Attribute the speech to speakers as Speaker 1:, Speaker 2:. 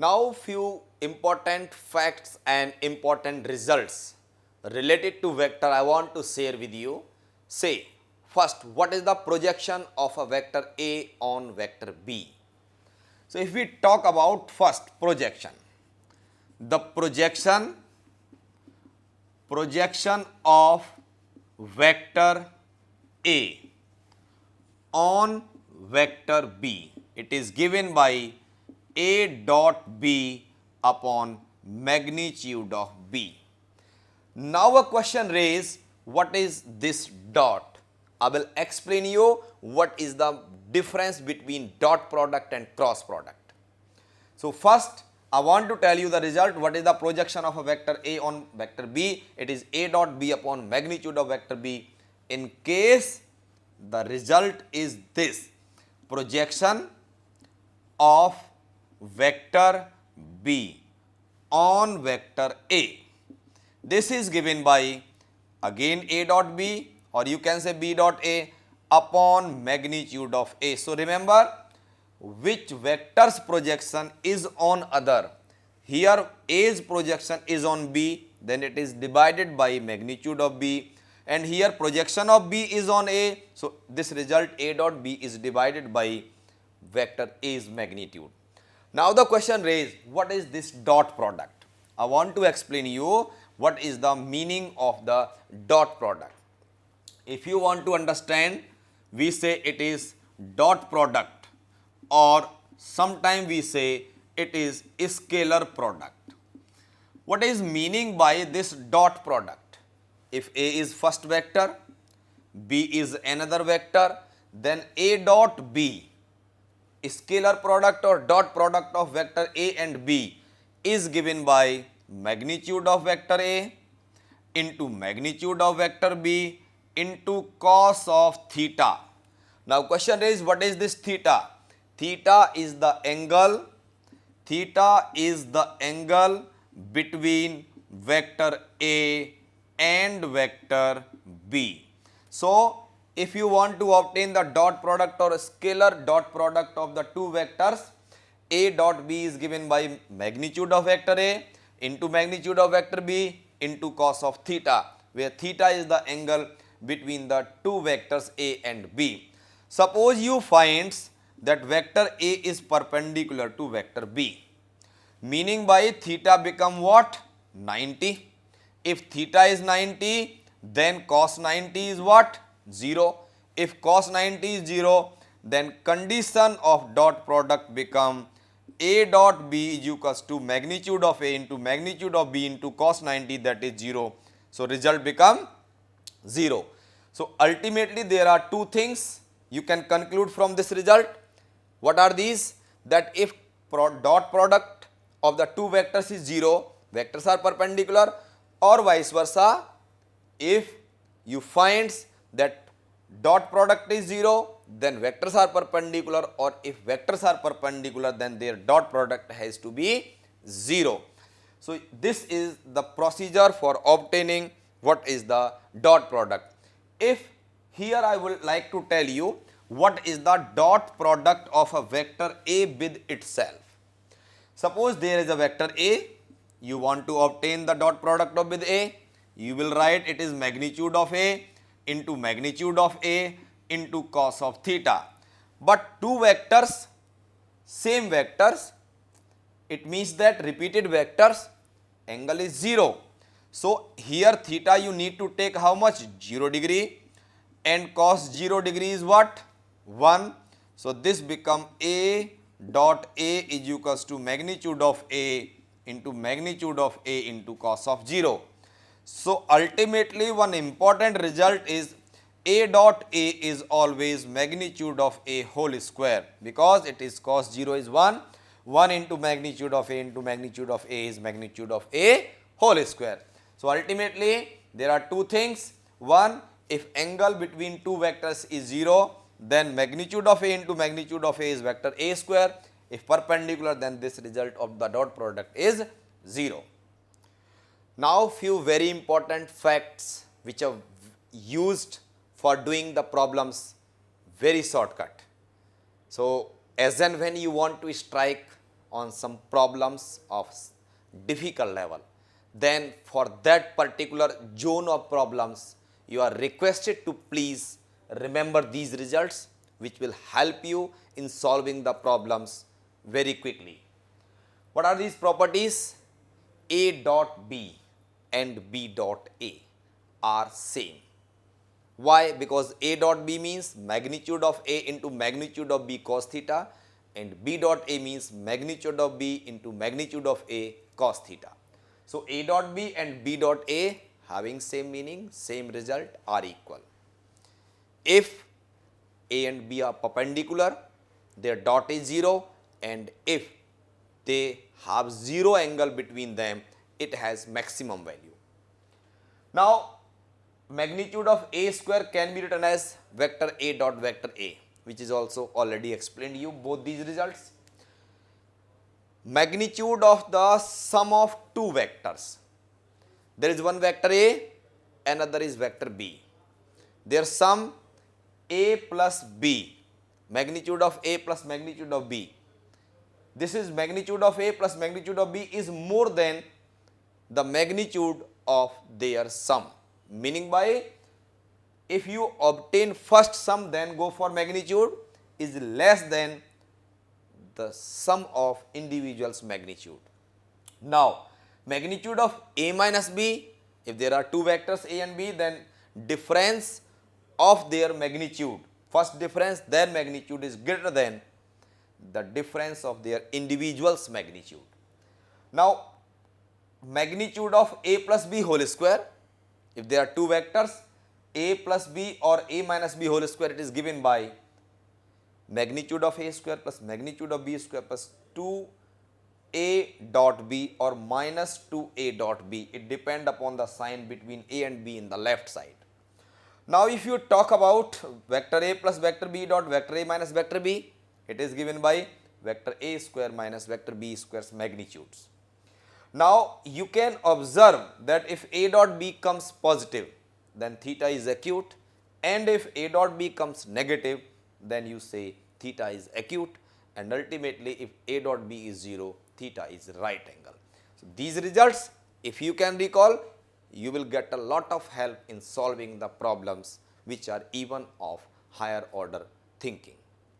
Speaker 1: Now few important facts and important results related to vector I want to share with you. Say first, what is the projection of a vector A on vector B? So if we talk about first projection, the projection of vector A on vector B, it is given by A dot B upon magnitude of B. Now a question raised, what is this dot? I will explain you what is the difference between dot product and cross product. So first I want to tell you the result, what is the projection of a vector A on vector B. It is A dot B upon magnitude of vector B. In case the result is this, projection of vector B on vector A. This is given by again A dot B, or you can say B dot A upon magnitude of A. So remember, which vector's projection is on other. Here A's projection is on B, then it is divided by magnitude of B, and here projection of B is on A. So this result A dot B is divided by vector A's magnitude. Now the question raised, what is this dot product? I want to explain you what is the meaning of the dot product. If you want to understand, we say it is dot product, or sometime we say it is scalar product. What is meaning by this dot product? If A is first vector, B is another vector, then A dot B, scalar product or dot product of vector A and B, is given by magnitude of vector A into magnitude of vector B into cos of theta. Now question is, what is this theta? Theta is the angle between vector A and vector B. So if you want to obtain the dot product or scalar dot product of the two vectors, A dot B is given by magnitude of vector A into magnitude of vector B into cos of theta, where theta is the angle between the two vectors A and B. Suppose you find that vector A is perpendicular to vector B, meaning by theta become what? 90. If theta is 90, then cos 90 is what? 0. If cos 90 is 0, then condition of dot product become A dot B is equals to magnitude of A into magnitude of B into cos 90, that is 0. So result become 0. So ultimately there are two things you can conclude from this result. What are these? That if dot product of the two vectors is 0, vectors are perpendicular, or vice versa, if you find that dot product is 0, then vectors are perpendicular, or if vectors are perpendicular, then their dot product has to be 0. So this is the procedure for obtaining what is the dot product. If here I would like to tell you what is the dot product of a vector A with itself. Suppose there is a vector A, you want to obtain the dot product of with A, you will write it is magnitude of A into magnitude of A into cos of theta. But two vectors, same vectors, it means that repeated vectors, angle is 0. So here theta you need to take how much? 0 degree, and cos 0 degree is what? 1. So this become A dot A is equals to magnitude of A into magnitude of A into cos of 0. So ultimately one important result is A dot A is always magnitude of A whole square, because it is cos 0 is 1, 1 into magnitude of A into magnitude of A is magnitude of A whole square. So ultimately there are two things. One, if angle between two vectors is 0, then magnitude of A into magnitude of A is vector A square. If perpendicular, then this result of the dot product is 0. Now few very important facts which are used for doing the problems very shortcut. So as and when you want to strike on some problems of difficult level, then for that particular zone of problems, you are requested to please remember these results, which will help you in solving the problems very quickly. What are these properties? A dot B and B dot A are same. Why? Because A dot B means magnitude of A into magnitude of B cos theta, and B dot A means magnitude of B into magnitude of A cos theta. So, A dot B and B dot A having same meaning, same result are equal. If A and B are perpendicular, their dot is 0, and if they have 0 angle between them, it has maximum value. Now, magnitude of A square can be written as vector A dot vector A, which is also already explained you both these results. Magnitude of the sum of two vectors. There is one vector A, another is vector B. Their sum A plus B, magnitude of A plus magnitude of B. This is magnitude of A plus magnitude of B is more than the magnitude of their sum. Meaning by, if you obtain first sum then go for magnitude, is less than the sum of individuals' magnitude. Now, magnitude of A minus B, if there are two vectors A and B, then difference of their magnitude, first difference, their magnitude is greater than the difference of their individuals' magnitude. Now, magnitude of A plus B whole square, if there are two vectors A plus B or A minus B whole square, it is given by magnitude of A square plus magnitude of B square plus 2A dot B or minus 2A dot B. It depends upon the sign between A and B in the left side. Now, if you talk about vector A plus vector B dot vector A minus vector B, it is given by vector A square minus vector B square's magnitudes. Now, you can observe that if A dot B comes positive, then theta is acute, and if A dot B comes negative, then you say theta is acute, and ultimately if A dot B is 0, theta is right angle. So, these results, if you can recall, you will get a lot of help in solving the problems which are even of higher order thinking.